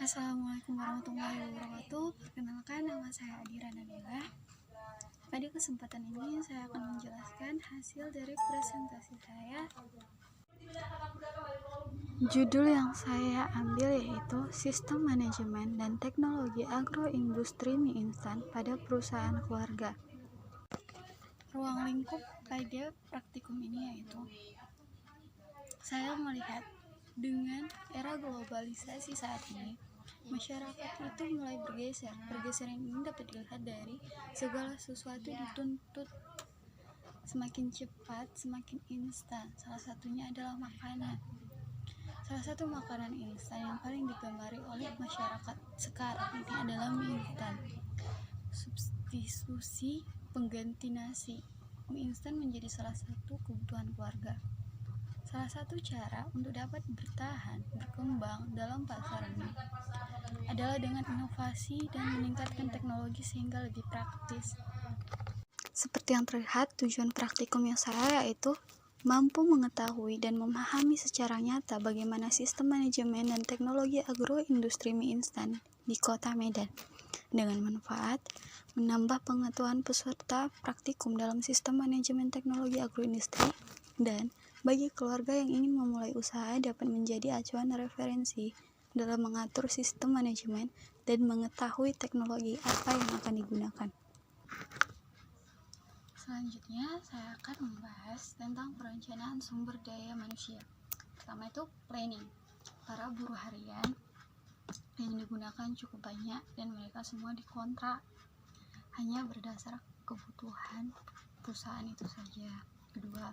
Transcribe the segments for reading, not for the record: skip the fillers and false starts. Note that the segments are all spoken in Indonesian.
Assalamualaikum warahmatullahi wabarakatuh. Perkenalkan, nama saya Adira Nabila. Pada kesempatan ini saya akan menjelaskan hasil dari presentasi saya. Judul yang saya ambil yaitu Sistem Manajemen dan Teknologi Agroindustri Mie Instan pada Perusahaan Keluarga. Ruang lingkup pada praktikum ini yaitu saya melihat dengan era globalisasi saat ini, masyarakat itu mulai bergeser. Pergeseran ini dapat dilihat dari segala sesuatu dituntut semakin cepat, semakin instan. Salah satunya adalah makanan. Salah satu makanan instan yang paling digemari oleh masyarakat sekarang ini adalah mie instan. Substitusi pengganti nasi. Mie instan menjadi salah satu kebutuhan keluarga. Salah satu cara untuk dapat bertahan, berkembang dalam pasaran mie adalah dengan inovasi dan meningkatkan teknologi sehingga lebih praktis. Seperti yang terlihat, tujuan praktikum yang saya yaitu mampu mengetahui dan memahami secara nyata bagaimana sistem manajemen dan teknologi agroindustri mie instan di Kota Medan. Dengan manfaat menambah pengetahuan peserta praktikum dalam sistem manajemen teknologi agroindustri, dan bagi keluarga yang ingin memulai usaha dapat menjadi acuan referensi dalam mengatur sistem manajemen dan mengetahui teknologi apa yang akan digunakan. Selanjutnya, saya akan membahas tentang perencanaan sumber daya manusia. Pertama itu planning. Para buruh harian yang digunakan cukup banyak dan mereka semua dikontrak hanya berdasar kebutuhan perusahaan itu saja. Kedua,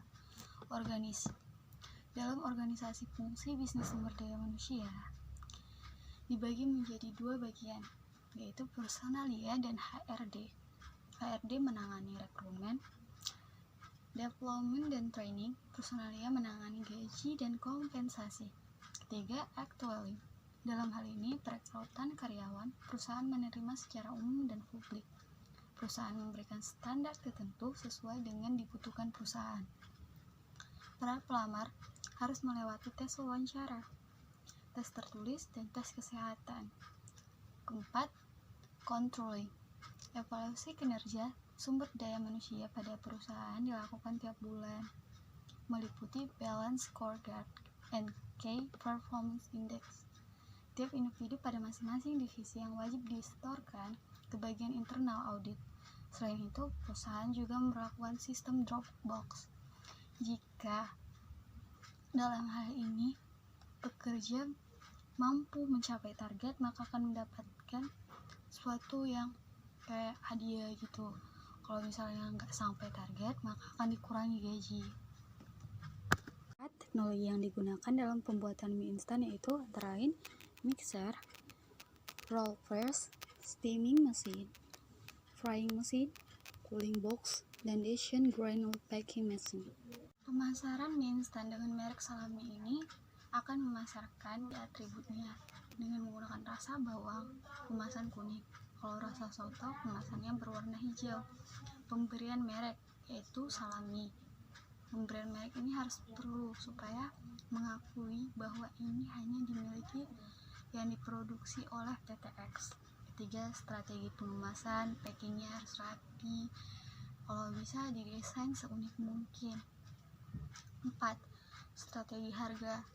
dalam organisasi fungsi bisnis sumber daya manusia dibagi menjadi dua bagian, yaitu personalia dan HRD. HRD menangani rekrutmen, development dan training. Personalia menangani gaji dan kompensasi. Ketiga, actually. Dalam hal ini, perekrutan karyawan, perusahaan menerima secara umum dan publik. Perusahaan memberikan standar tertentu sesuai dengan dibutuhkan perusahaan. Para pelamar harus melewati tes wawancara, tes tertulis, dan tes kesehatan. Keempat, controlling. Evaluasi kinerja sumber daya manusia pada perusahaan dilakukan tiap bulan, meliputi balance scorecard and key performance index. Tiap individu pada masing-masing divisi yang wajib disetorkan ke bagian internal audit. Selain itu, perusahaan juga melakukan sistem drop box. Jika dalam hal ini pekerja mampu mencapai target, maka akan mendapatkan sesuatu yang kayak hadiah gitu. Kalau misalnya nggak sampai target, maka akan dikurangi gaji. Teknologi yang digunakan dalam pembuatan mie instan yaitu antara lain mixer, roll press, steaming machine, frying machine, cooling box, dan Asian granule packing machine. Pemasaran mie instan dengan merek Salami ini akan memasarkan atributnya dengan menggunakan rasa bawang, kemasan kuning. Kalau rasa soto, kemasannya berwarna hijau. Pemberian merek yaitu Salami. Pemberian merek ini harus perlu supaya mengakui bahwa ini hanya dimiliki yang diproduksi oleh PTX. Ketiga, strategi pengemasan, packingnya harus rapi. Kalau bisa didesain seunik mungkin. 4. Strategi harga.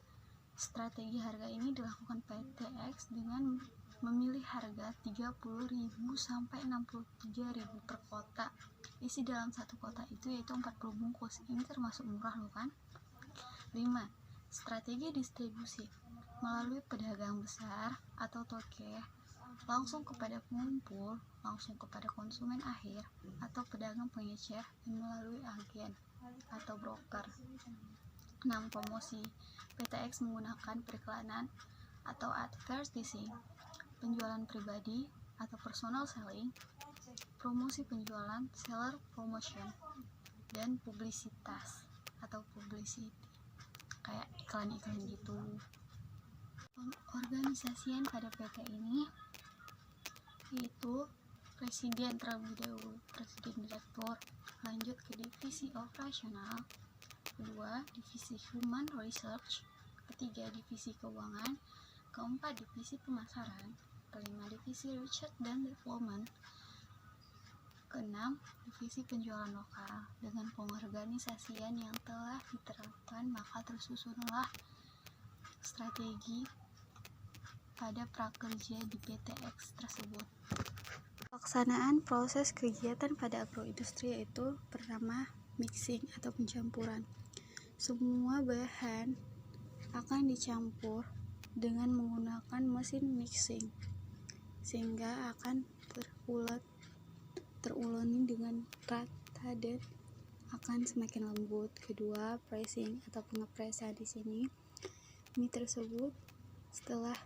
Strategi harga ini dilakukan PTX dengan memilih harga 30.000 sampai 63.000 per kotak. Isi dalam satu kotak itu yaitu 40 bungkus. Ini termasuk murah loh kan? 5. Strategi distribusi melalui pedagang besar atau toke, langsung kepada pengumpul, langsung kepada konsumen akhir, atau pedagang pengecer yang melalui agen atau broker. 6. Promosi. PTX menggunakan periklanan atau advertising, penjualan pribadi atau personal selling, promosi penjualan, seller promotion, dan publisitas atau publicity, kayak iklan-iklan gitu. Pengorganisasian pada PT ini yaitu presiden terlebih dahulu, presiden direktur, lanjut ke divisi operasional, kedua divisi human research, ketiga divisi keuangan, keempat divisi pemasaran, kelima divisi research dan development, keenam divisi penjualan lokal. Dengan pengorganisasian yang telah diterapkan, maka tersusunlah strategi pada prakerja di PTX tersebut. Pelaksanaan proses kegiatan pada agroindustri yaitu pertama mixing atau pencampuran. Semua bahan akan dicampur dengan menggunakan mesin mixing sehingga akan teruleni dengan rata dan akan semakin lembut. Kedua, pressing atau pengepresan. Di sini mie tersebut setelah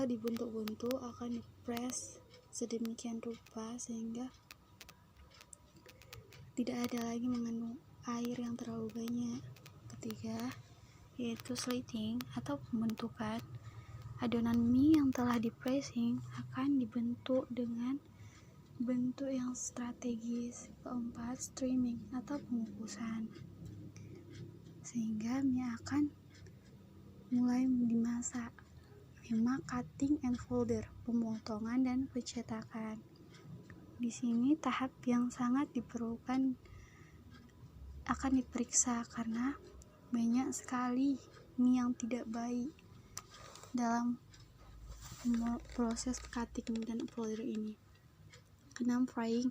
dibentuk-bentuk akan dipres sedemikian rupa sehingga tidak ada lagi mengandung air yang terlalu banyak. Ketiga, yaitu slitting atau pembentukan. Adonan mie yang telah di-pressing akan dibentuk dengan bentuk yang strategis. Keempat, streaming atau pengukusan, sehingga mie akan mulai dimasak. 5. Cutting and folder, pemotongan dan pencetakan. Di sini tahap yang sangat diperlukan akan diperiksa karena banyak sekali mie yang tidak baik dalam proses cutting dan folder ini. 6. Frying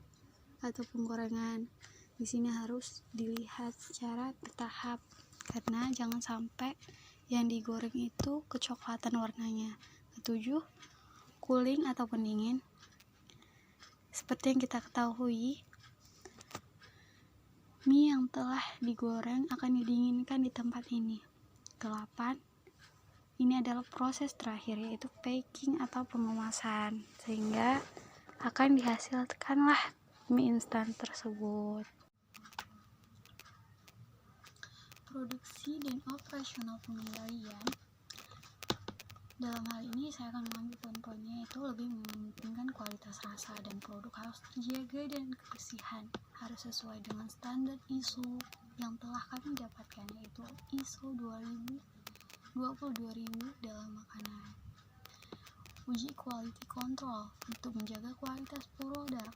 atau penggorengan. Di sini harus dilihat secara bertahap karena jangan sampai yang digoreng itu kecoklatan warnanya. 7. Cooling atau pendingin. Seperti yang kita ketahui, mie yang telah digoreng akan didinginkan di tempat ini. 8. Ini adalah proses terakhir yaitu packing atau pengemasan, sehingga akan dihasilkanlah mie instan tersebut. Produksi dan operasional pengendalian. Dalam hal ini saya akan mengambil poin-poinnya, yaitu lebih mementingkan kualitas rasa dan produk harus terjaga dan kebersihan harus sesuai dengan standar ISO yang telah kami dapatkan, yaitu ISO 22000 dalam makanan. Uji quality control untuk menjaga kualitas produk.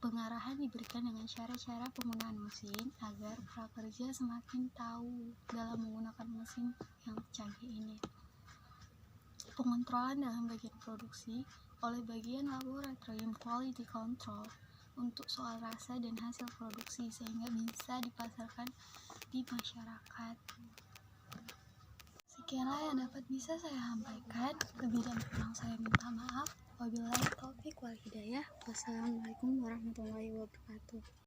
Pengarahan diberikan dengan cara-cara penggunaan mesin agar prakerja semakin tahu dalam menggunakan mesin yang canggih ini. Pengontrolan dalam bagian produksi oleh bagian laboratorium quality control untuk soal rasa dan hasil produksi sehingga bisa dipasarkan di masyarakat. Sekianlah yang dapat bisa saya sampaikan. Lebih dan kurang saya minta maaf. Wabillahi taufiq wal hidayah. Wassalamualaikum warahmatullahi wabarakatuh.